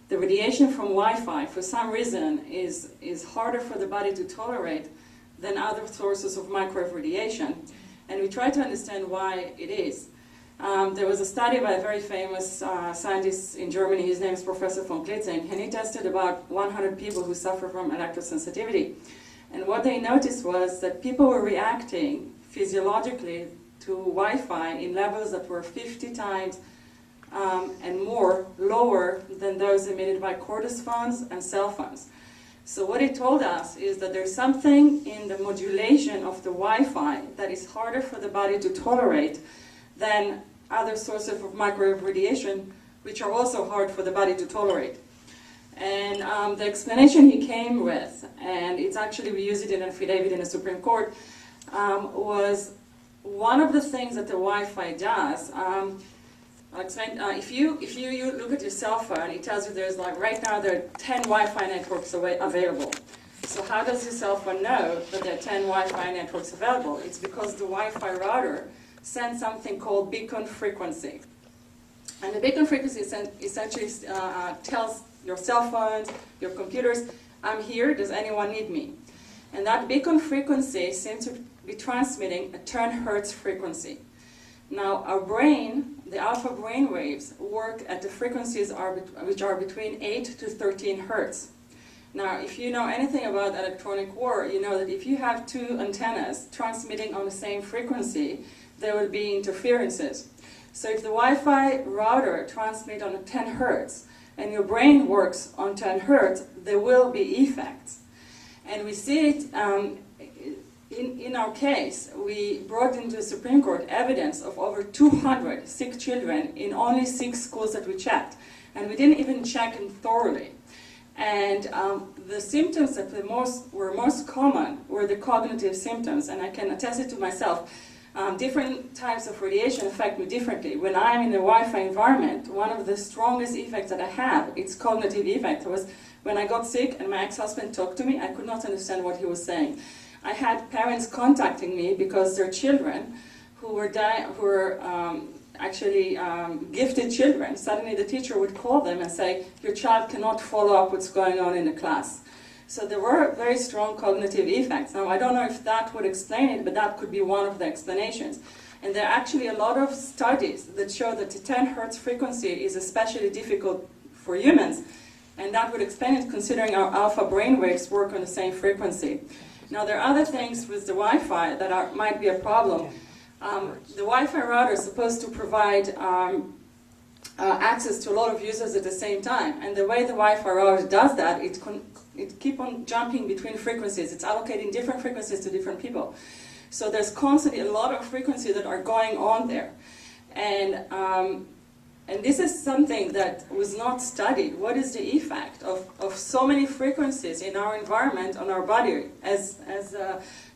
the radiation from Wi-Fi, for some reason, is harder for the body to tolerate than other sources of microwave radiation. And we try to understand why it is. There was a study by a very famous scientist in Germany, his name is Professor von Klitzing, and he tested about 100 people who suffer from electrosensitivity. And what they noticed was that people were reacting physiologically to Wi-Fi in levels that were 50 times and more lower than those emitted by cordless phones and cell phones. So what it told us is that there's something in the modulation of the Wi-Fi that is harder for the body to tolerate than other sources of microwave radiation, which are also hard for the body to tolerate. And the explanation he came with, and it's actually, we use it in an affidavit in the Supreme Court, was one of the things that the Wi-Fi does. I'll explain. If you look at your cell phone, it tells you there's like, right now there are 10 Wi-Fi networks available. So how does your cell phone know that there are 10 Wi-Fi networks available? It's because the Wi-Fi router sends something called beacon frequency. And the beacon frequency essentially tells your cell phones, your computers, I'm here, does anyone need me? And that beacon frequency seems to be transmitting a 10 hertz frequency. Now, our brain, the alpha brain waves, work at the frequencies which are between 8 to 13 hertz. Now, if you know anything about electronic war, you know that if you have two antennas transmitting on the same frequency, there will be interferences. So if the Wi-Fi router transmits on 10 hertz and your brain works on 10 hertz, there will be effects. And we see it in our case. We brought into the Supreme Court evidence of over 200 sick children in only 6 schools that we checked. And we didn't even check them thoroughly. And the symptoms that were most common were the cognitive symptoms, and I can attest it to myself. Different types of radiation affect me differently. When I'm in a Wi-Fi environment, one of the strongest effects that I have, it's cognitive effect, was when I got sick and my ex-husband talked to me, I could not understand what he was saying. I had parents contacting me because their children, who were actually gifted children, suddenly the teacher would call them and say, your child cannot follow up what's going on in the class. So there were very strong cognitive effects. Now, I don't know if that would explain it, but that could be one of the explanations. And there are actually a lot of studies that show that the 10 hertz frequency is especially difficult for humans, and that would explain it considering our alpha brainwaves work on the same frequency. Now, there are other things with the Wi-Fi that might be a problem. The Wi-Fi router is supposed to provide access to a lot of users at the same time, and the way the Wi-Fi router does that, it keeps on jumping between frequencies. It's allocating different frequencies to different people. So there's constantly a lot of frequencies that are going on there. And this is something that was not studied. What is the effect of so many frequencies in our environment on our body? As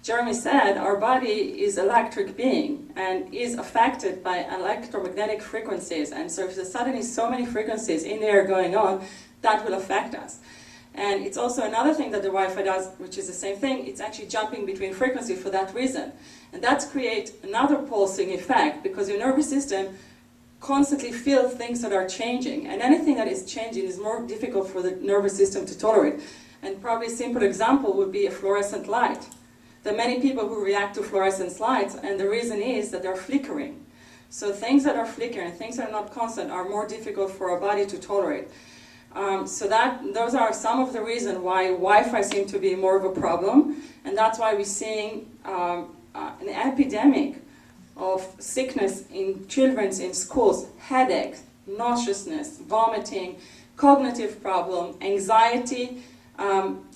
Jeremy said, our body is an electric being and is affected by electromagnetic frequencies. And so if there's suddenly so many frequencies in there going on, that will affect us. And it's also another thing that the Wi-Fi does, which is the same thing. It's actually jumping between frequencies for that reason. And that creates another pulsing effect because your nervous system constantly feels things that are changing. And anything that is changing is more difficult for the nervous system to tolerate. And probably a simple example would be a fluorescent light. There are many people who react to fluorescent lights, and the reason is that they're flickering. So things that are flickering, things that are not constant, are more difficult for our body to tolerate. Those are some of the reasons why Wi-Fi seems to be more of a problem, and that's why we're seeing an epidemic of sickness in children in schools: headaches, nauseousness, vomiting, cognitive problem, anxiety,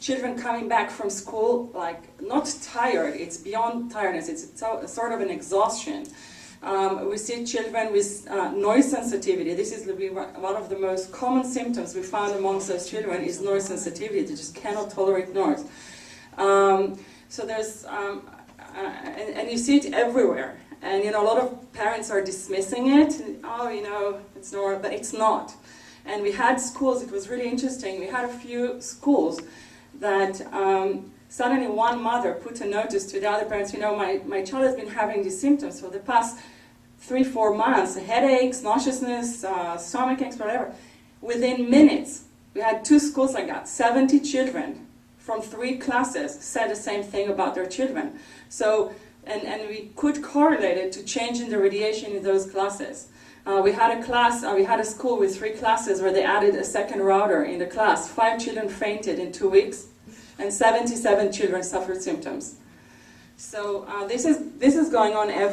children coming back from school, like, not tired, it's beyond tiredness, it's sort of an exhaustion. We see children with noise sensitivity. This is one of the most common symptoms we found amongst those children is noise sensitivity. They just cannot tolerate noise. So there's, and you see it everywhere. And a lot of parents are dismissing it. Oh, it's normal, but it's not. And we had schools, it was really interesting. We had a few schools that suddenly one mother put a notice to the other parents, my child has been having these symptoms for the past 3-4 months, headaches, nauseousness, stomach aches, whatever. Within minutes, We had 2 schools like that. 70 children from 3 classes said the same thing about their children. So, and we could correlate it to change in the radiation in those classes. We had a school with 3 classes where they added a second router in the class. 5 children fainted in 2 weeks, and 77 children suffered symptoms. So this is going on every